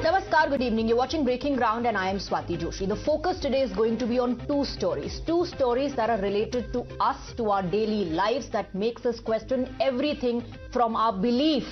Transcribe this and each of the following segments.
Namaskar, good evening. You're watching Breaking Ground and I am Swati Joshi. The focus today is going to be on two stories that are related to us, to our daily lives, that makes us question everything from our belief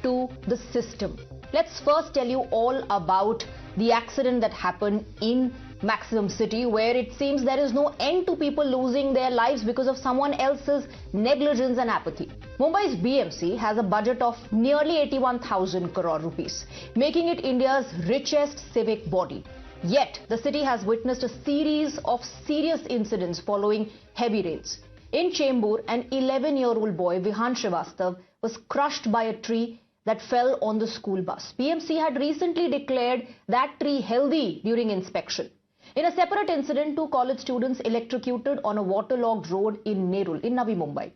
to the system. Let's first tell you all about the accident that happened in Maximum City, where it seems there is no end to people losing their lives because of someone else's negligence and apathy. Mumbai's BMC has a budget of nearly 81,000 crore rupees, making it India's richest civic body. Yet, the city has witnessed a series of serious incidents following heavy rains. In Chembur, an 11-year-old boy, Vihan Srivastav, was crushed by a tree that fell on the school bus. BMC had recently declared that tree healthy during inspection. In a separate incident, two college students electrocuted on a waterlogged road in Nerul, in Navi Mumbai.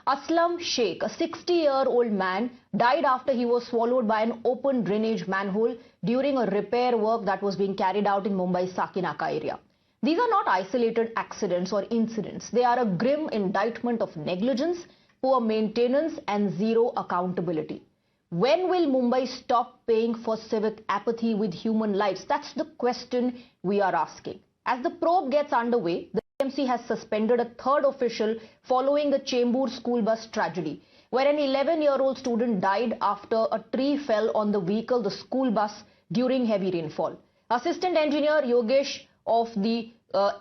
Aslam Sheikh, a 60-year-old man, died after he was swallowed by an open drainage manhole during a repair work that was being carried out in Mumbai's Sakinaka area. These are not isolated accidents or incidents. They are a grim indictment of negligence, poor maintenance and zero accountability. When will Mumbai stop paying for civic apathy with human lives? That's the question we are asking. As the probe gets underway, the BMC has suspended a third official following the Chembur school bus tragedy, where an 11-year-old student died after a tree fell on the vehicle, the school bus, during heavy rainfall. Assistant Engineer Yogesh of the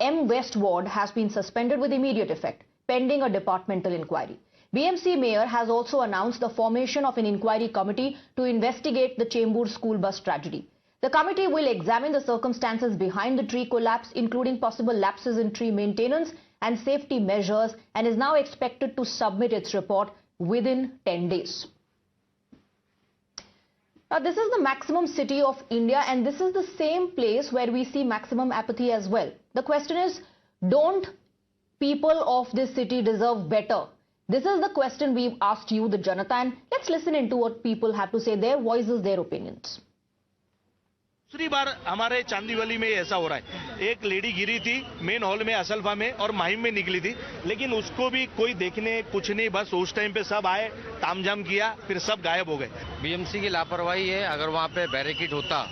M West Ward has been suspended with immediate effect, pending a departmental inquiry. BMC Mayor has also announced the formation of an inquiry committee to investigate the Chembur school bus tragedy. The committee will examine the circumstances behind the tree collapse, including possible lapses in tree maintenance and safety measures, and is now expected to submit its report within 10 days. Now, this is the Maximum City of India, and this is the same place where we see maximum apathy as well. The question is, don't people of this city deserve better? This is the question we've asked you, the Janata, and let's listen into what people have to say, their voices, their opinions. दूसरी बार हमारे चांदीवली में ऐसा हो रहा है। एक lady गिरी थी main hall में, असलफा में और माहिम में निकली थी, लेकिन उसको भी कोई देखने कुछ नहीं, बस उस टाइम पे सब आए, तामझाम किया, फिर सब गायब हो गए। बीएमसी की लापरवाही है। अगर वहाँ पे बैरिकेड होता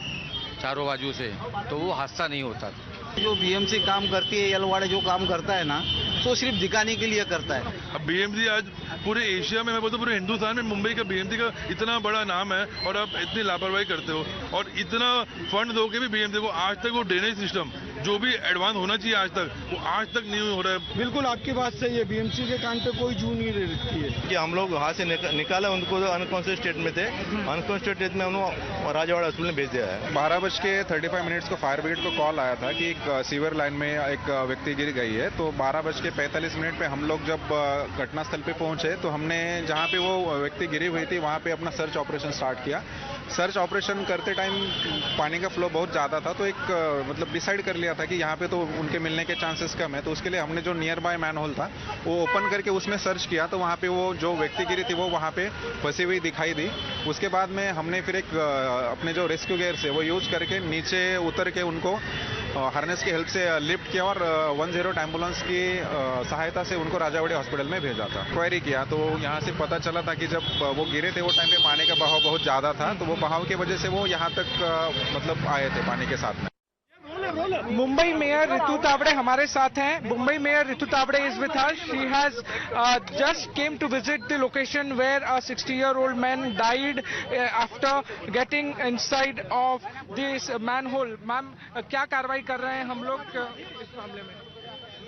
चारों बाजू से तो वो हादसा नहीं होता। जो बीएमसी काम करती है, यलवाड़े जो काम करता है ना, तो सिर्फ दिखाने के लिए करता है। अब बीएमसी आज पूरे एशिया में, मैं बोलता हूँ पूरे हिंदुस्तान में मुंबई का बीएमसी का इतना बड़ा नाम है, और आप इतनी लापरवाही करते हो और इतना फंड दो के भी बीएमसी को आज तक वो ड्रेनेज सिस्टम जो भी एडवांस होना चाहिए आज तक नहीं हो रहा है। बिल्कुल आपकी बात सही है, बीएमसी के कान पे कोई जू नहीं रहती है। कि हम लोग वहाँ से निकाला उनको, अनकॉन्शियस स्टेट में थे, अनकॉन्शियस स्टेट में उन्होंने राजावाड़ा हॉस्पिटल में भेज दिया है। 12:35 को फायर ब्रिगेड को कॉल आया था कि एक सीवर लाइन में एक व्यक्ति गिर गई है। तो 12:45 पे हम लोग जब घटनास्थल पे पहुंचे तो हमने जहां पे वो व्यक्ति गिरी हुई थी वहां पे अपना सर्च ऑपरेशन स्टार्ट किया। सर्च ऑपरेशन करते टाइम पानी का फ्लो बहुत ज़्यादा था, तो एक मतलब डिसाइड कर लिया था कि यहाँ पे तो उनके मिलने के चांसेस कम है। तो उसके लिए हमने जो नियर बाय मैन होल था वो ओपन करके उसमें सर्च किया, तो वहाँ पे वो जो व्यक्ति गिरी थी वो वहाँ पे फंसी हुई दिखाई दी। उसके बाद में हमने फिर एक अपने जो रेस्क्यू गियर से वो यूज करके नीचे उतर के उनको हार्नेस की हेल्प से लिफ्ट किया और 108 एम्बुलेंस की सहायता से उनको राजावाड़ी हॉस्पिटल में भेजा था। क्वेरी किया तो यहाँ से पता चला था कि जब वो गिरे थे वो टाइम पे पानी का बहाव बहुत ज़्यादा था, तो वो बहाव की वजह से वो यहाँ तक मतलब आए थे पानी के साथ में। मुंबई मेयर रितु तावड़े हमारे साथ हैं। Mumbai mayor Ritu Tawde is with us. She has just came to visit the location where a 60-year-old man died after getting inside of this manhole. Ma'am, क्या कार्रवाई कर रहे हैं हम लोग इस मामले में?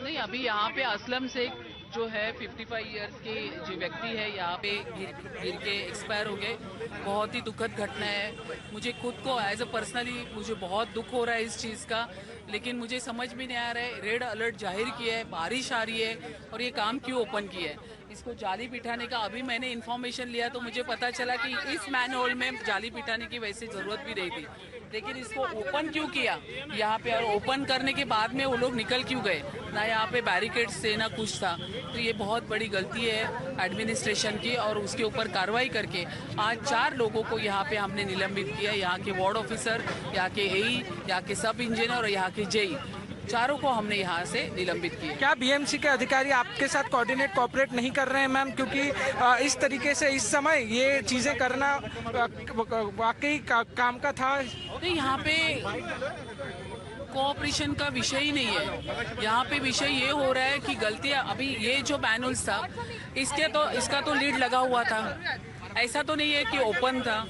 नहीं, अभी यहाँ पे असलम शेख जो है 55 इयर्स के जो व्यक्ति है यहाँ पे गिर के एक्सपायर हो गए। बहुत ही दुखद घटना है। मुझे खुद को एज अ पर्सनली मुझे बहुत दुख हो रहा है इस चीज़ का, लेकिन मुझे समझ में नहीं आ रहा है। रेड अलर्ट जाहिर किया है, बारिश आ रही है और ये काम क्यों ओपन किया है? इसको जाली बिठाने का अभी मैंने इन्फॉर्मेशन लिया तो मुझे पता चला कि इस मैनहोल में जाली बिठाने की वैसे ज़रूरत भी नहीं थी, लेकिन इसको ओपन क्यों किया यहाँ पे? और ओपन करने के बाद में वो लोग निकल क्यों गए? ना यहाँ पे बैरिकेड्स थे ना कुछ था। तो ये बहुत बड़ी गलती है एडमिनिस्ट्रेशन की, और उसके ऊपर कार्रवाई करके आज 4 लोगों को यहाँ पे हमने निलंबित किया। यहाँ के वार्ड ऑफिसर, यहाँ के एई, यहाँ के सब इंजीनियर और यहाँ के जेई। चारों को हमने यहाँ से निलंबित किया। क्या बीएमसी के अधिकारी आपके साथ कोऑर्डिनेट नहीं कर रहे हैं मैम, क्योंकि इस तरीके से इस समय ये चीजें करना वाकई काम का था? नहीं, यहाँ पे कोऑपरेशन का विषय ही नहीं है। यहाँ पे विषय ये हो रहा है कि गलतियाँ, अभी ये जो मैनुअल्स था इसका तो लीड लगा हुआ था, ऐसा तो नहीं है कि ओपन था,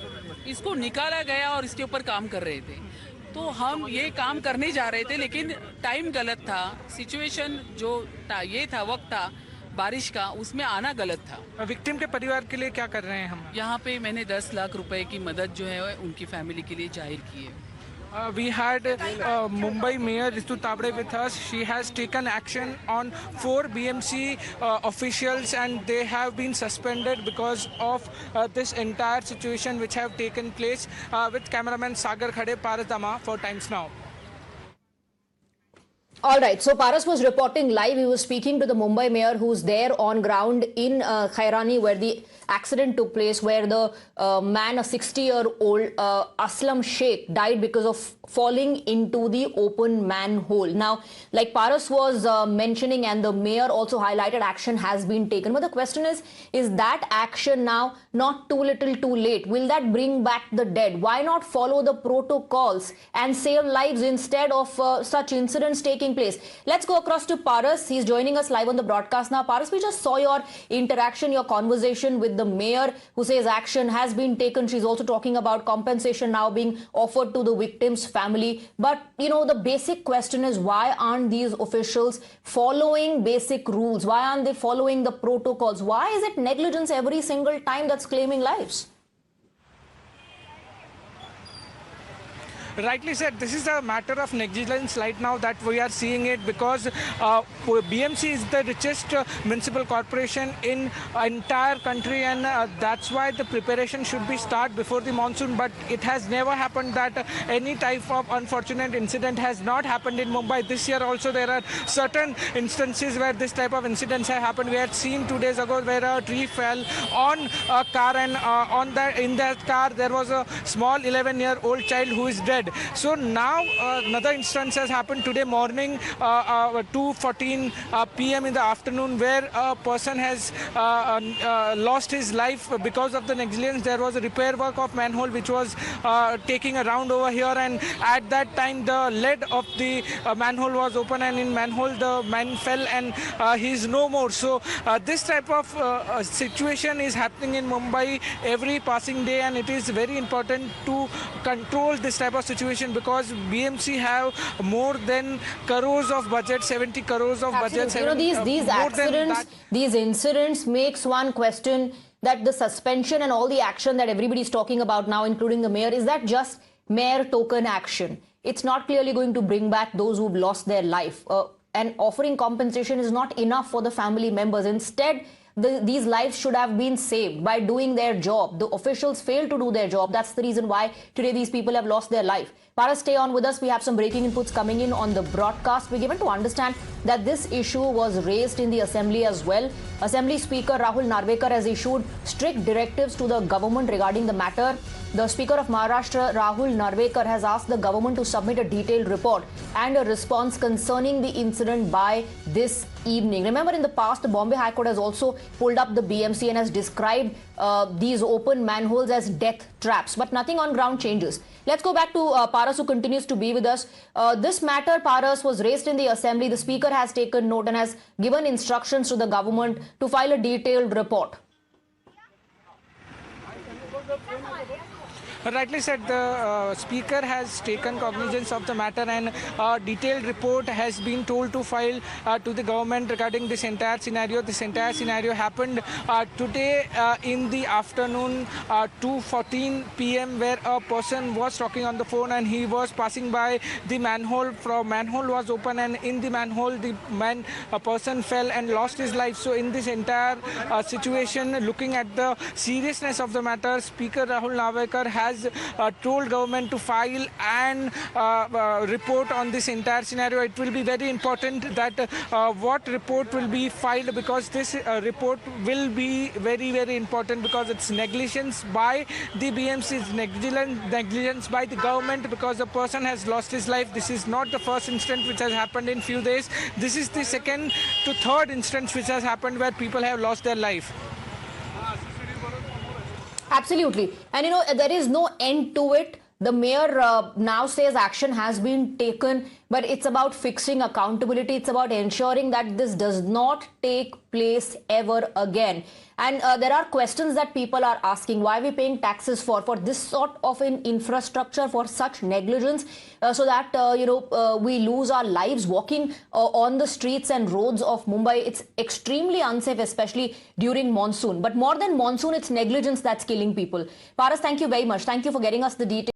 इसको निकाला गया और इसके ऊपर काम कर रहे थे। तो हम ये काम करने जा रहे थे, लेकिन टाइम गलत था, सिचुएशन जो ये था, वक्त था बारिश का, उसमें आना गलत था। विक्टिम के परिवार के लिए क्या कर रहे हैं हम? यहाँ पे मैंने 10 लाख रुपए की मदद जो है उनकी फैमिली के लिए जाहिर की है। We had Mumbai Mayor Ritu Tabde with us. She has taken action on 4 BMC officials, and they have been suspended because of this entire situation which have taken place. With cameraman Sagar Khade, Paras Dama for Times Now. All right, so Paras was reporting live. He was speaking to the Mumbai mayor who's there on ground in Khairani, where the accident took place, where the man, a 60-year-old Aslam Sheikh, died because of falling into the open manhole. Now, like Paras was mentioning, and the mayor also highlighted, action has been taken. But the question is that action now not too little too late? Will that bring back the dead? Why not follow the protocols and save lives instead of such incidents taking place? Let's go across to Paras. He's joining us live on the broadcast now. Paras, we just saw your interaction, your conversation with the mayor, who says action has been taken. She's also talking about compensation now being offered to the victims' family. But, you know, the basic question is, why aren't these officials following basic rules? Why aren't they following the protocols? Why is it negligence every single time that's claiming lives? Rightly said, this is a matter of negligence right now that we are seeing it, because BMC is the richest municipal corporation in entire country, and that's why the preparation should be start before the monsoon. But it has never happened that any type of unfortunate incident has not happened in Mumbai. This year also there are certain instances where this type of incidents have happened. We had seen 2 days ago where a tree fell on a car, and in that car there was a small 11-year-old child who is dead. So now another instance has happened today morning, 2:14 p.m. in the afternoon, where a person has lost his life because of the negligence. There was a repair work of manhole which was taking a round over here, and at that time the lid of the manhole was open, and in manhole the man fell, and he is no more. So this type of situation is happening in Mumbai every passing day, and it is very important to control this type of situation, because BMC have more than crores of budget, 70 crores of budget. You know, these accidents, these incidents makes one question that the suspension and all the action that everybody is talking about now, including the mayor, is that just mayor token action? It's not clearly going to bring back those who've lost their life. And offering compensation is not enough for the family members. Instead, these lives should have been saved by doing their job. The officials failed to do their job. That's the reason why today these people have lost their life. Paras, stay on with us. We have some breaking inputs coming in on the broadcast. We're given to understand that this issue was raised in the assembly as well. Assembly Speaker Rahul Narvekar has issued strict directives to the government regarding the matter. The Speaker of Maharashtra, Rahul Narvekar, has asked the government to submit a detailed report and a response concerning the incident by this evening. Remember, in the past, the Bombay High Court has also pulled up the BMC and has described these open manholes as death traps. But nothing on ground changes. Let's go back to Paras, who continues to be with us. This matter, Paras, was raised in the assembly. The Speaker has taken note and has given instructions to the government to file a detailed report. Rightly said, the Speaker has taken cognizance of the matter, and a detailed report has been told to file to the government regarding this entire scenario. This entire scenario happened today in the afternoon, 2:14 p.m., where a person was talking on the phone and he was passing by the manhole. Manhole was open, and in the manhole a person fell and lost his life. So in this entire situation, looking at the seriousness of the matter, Speaker Rahul Narvekar has has told government to file and report on this entire scenario. It will be very important that what report will be filed, because this report will be very, very important, because it's negligence by the BMC, it's negligence by the government, because the person has lost his life. This is not the first incident which has happened in few days. This is the second to third instance which has happened where people have lost their life. Absolutely. And there is no end to it. The mayor now says action has been taken, but it's about fixing accountability. It's about ensuring that this does not take place ever again. And there are questions that people are asking. Why are we paying taxes for this sort of an infrastructure, for such negligence, so that, we lose our lives walking on the streets and roads of Mumbai? It's extremely unsafe, especially during monsoon. But more than monsoon, it's negligence that's killing people. Paras, thank you very much. Thank you for getting us the details.